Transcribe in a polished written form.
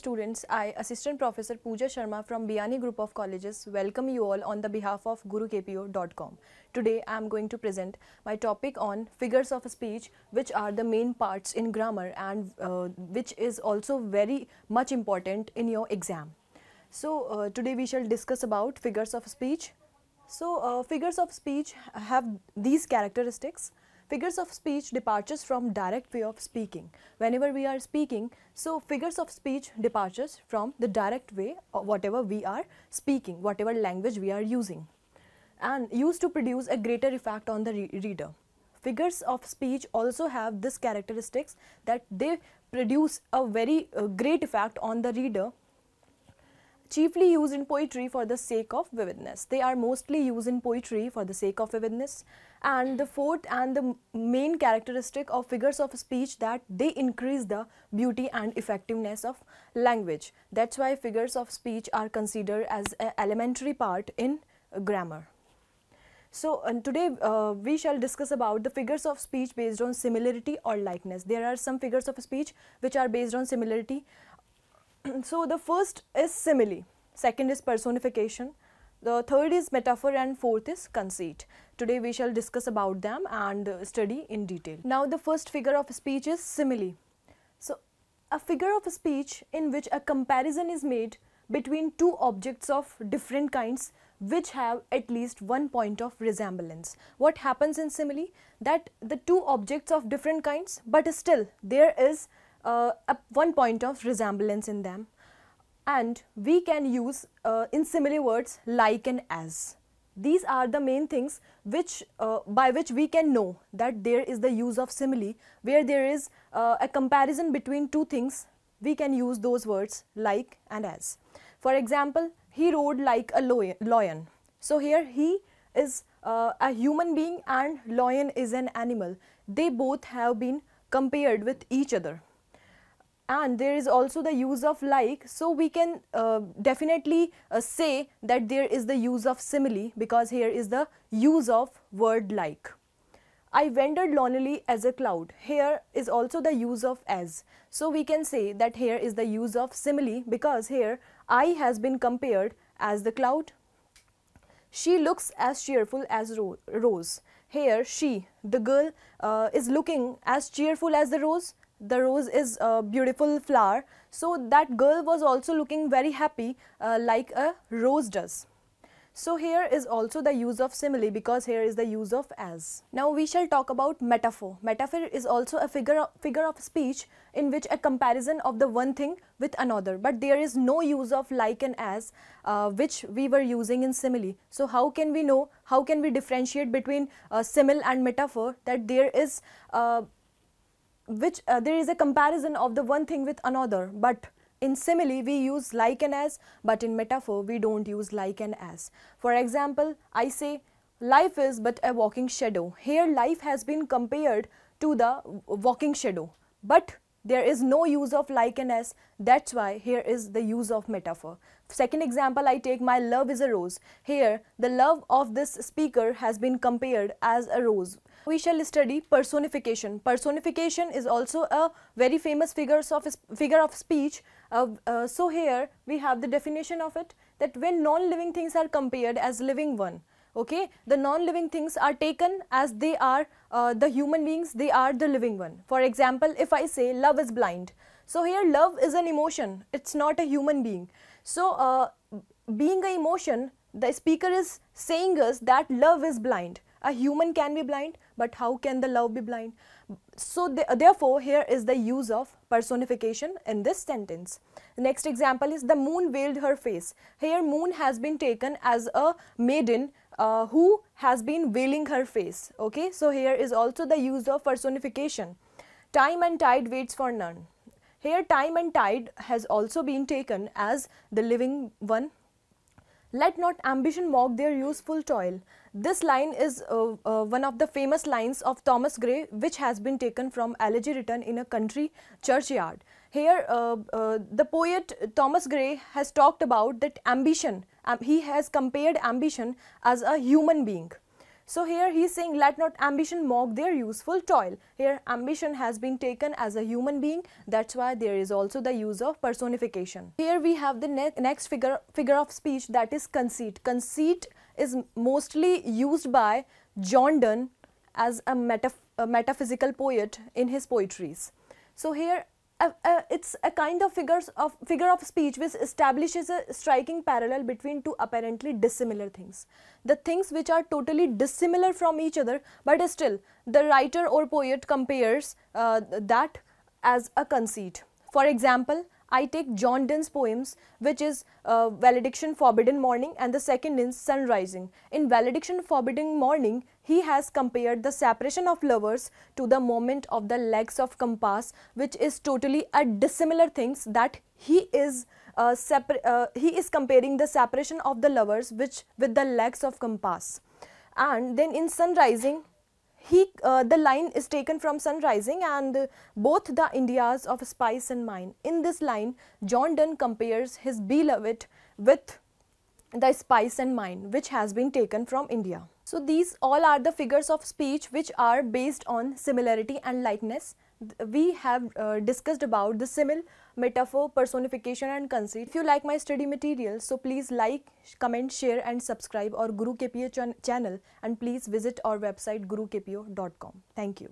students, I, Assistant Professor Pooja Sharma from Biani Group of Colleges, welcome you all on the behalf of gurukpo.com. Today I am going to present my topic on figures of speech, which are the main parts in grammar and which is also very much important in your exam. So today we shall discuss about figures of speech. So figures of speech have these characteristics. Figures of speech departures from direct way of speaking. Whenever we are speaking, so figures of speech departures from the direct way of whatever we are speaking, whatever language we are using, and used to produce a greater effect on the reader. Figures of speech also have this characteristics that they produce a very great effect on the reader, chiefly used in poetry for the sake of vividness. They are mostly used in poetry for the sake of vividness. And the fourth and the main characteristic of figures of speech that they increase the beauty and effectiveness of language. That's why figures of speech are considered as an elementary part in grammar. So today we shall discuss about the figures of speech based on similarity or likeness. There are some figures of speech which are based on similarity. So the first is simile, second is personification, the third is metaphor, and fourth is conceit. Today we shall discuss about them and study in detail. Now the first figure of speech is simile. So a figure of speech in which a comparison is made between two objects of different kinds which have at least one point of resemblance. What happens in simile? That the two objects of different kinds, but still there is one point of resemblance in them, and we can use in simile words like and as. These are the main things which by which we can know that there is the use of simile. Where there is a comparison between two things, we can use those words like and as. For example, he rode like a lion. So here he is a human being and lion is an animal. They both have been compared with each other. And there is also the use of like, so we can definitely say that there is the use of simile, because here is the use of word like. I wandered lonely as a cloud. Here is also the use of as. So we can say that here is the use of simile, because here I has been compared as the cloud. She looks as cheerful as rose. Here she, the girl, is looking as cheerful as the rose. The rose is a beautiful flower, so that girl was also looking very happy like a rose does. So here is also the use of simile, because here is the use of as. Now we shall talk about metaphor. Metaphor is also a figure of speech in which a comparison of the one thing with another, but there is no use of like and as which we were using in simile. So how can we know, how can we differentiate between simile and metaphor, that there is there is a comparison of the one thing with another, but in simile we use like and as, but in metaphor we don't use like and as. For example, I say life is but a walking shadow. Here life has been compared to the walking shadow, but there is no use of like and as. That's why here is the use of metaphor. Second example, I take my love is a rose. Here the love of this speaker has been compared as a rose. We shall study personification. Personification is also a very famous figure of speech. So here we have the definition of it, that when non-living things are compared as living one, okay, the non-living things are taken as they are the human beings, they are the living one. For example, if I say love is blind, so here love is an emotion, it's not a human being. So being an emotion, the speaker is saying us that love is blind. A human can be blind, but how can the love be blind? So therefore here is the use of personification in this sentence. The next example is the moon veiled her face. Here moon has been taken as a maiden who has been veiling her face. Okay, so here is also the use of personification. Time and tide waits for none. Here time and tide has also been taken as the living one. Let not ambition mock their useful toil. This line is one of the famous lines of Thomas Gray, which has been taken from elegy written in a country churchyard. Here the poet Thomas Gray has talked about that ambition. He has compared ambition as a human being. So here he is saying, let not ambition mock their useful toil. Here ambition has been taken as a human being, that's why there is also the use of personification. Here we have the next figure of speech, that is conceit. Conceit is mostly used by John Donne as a metaphysical poet in his poetries. So here it's a kind of figure of speech which establishes a striking parallel between two apparently dissimilar things. The things which are totally dissimilar from each other, but still the writer or poet compares that as a conceit. For example, I take John Donne's poems, which is Valediction, Forbidden Morning, and the second is Sun Rising. In Valediction, Forbidden Morning, he has compared the separation of lovers to the moment of the legs of compass, which is totally a dissimilar things, that he is comparing the separation of the lovers with the legs of compass. And then in Sun Rising, the line is taken from Sun Rising, and both the Indias of spice and mine. In this line, John Donne compares his beloved with the spice and mine, which has been taken from India. So these all are the figures of speech which are based on similarity and likeness. We have discussed about the simile, metaphor, personification and conceit. If you like my study material, so please like, comment, share and subscribe our Guru KPO channel, and please visit our website gurukpo.com. Thank you.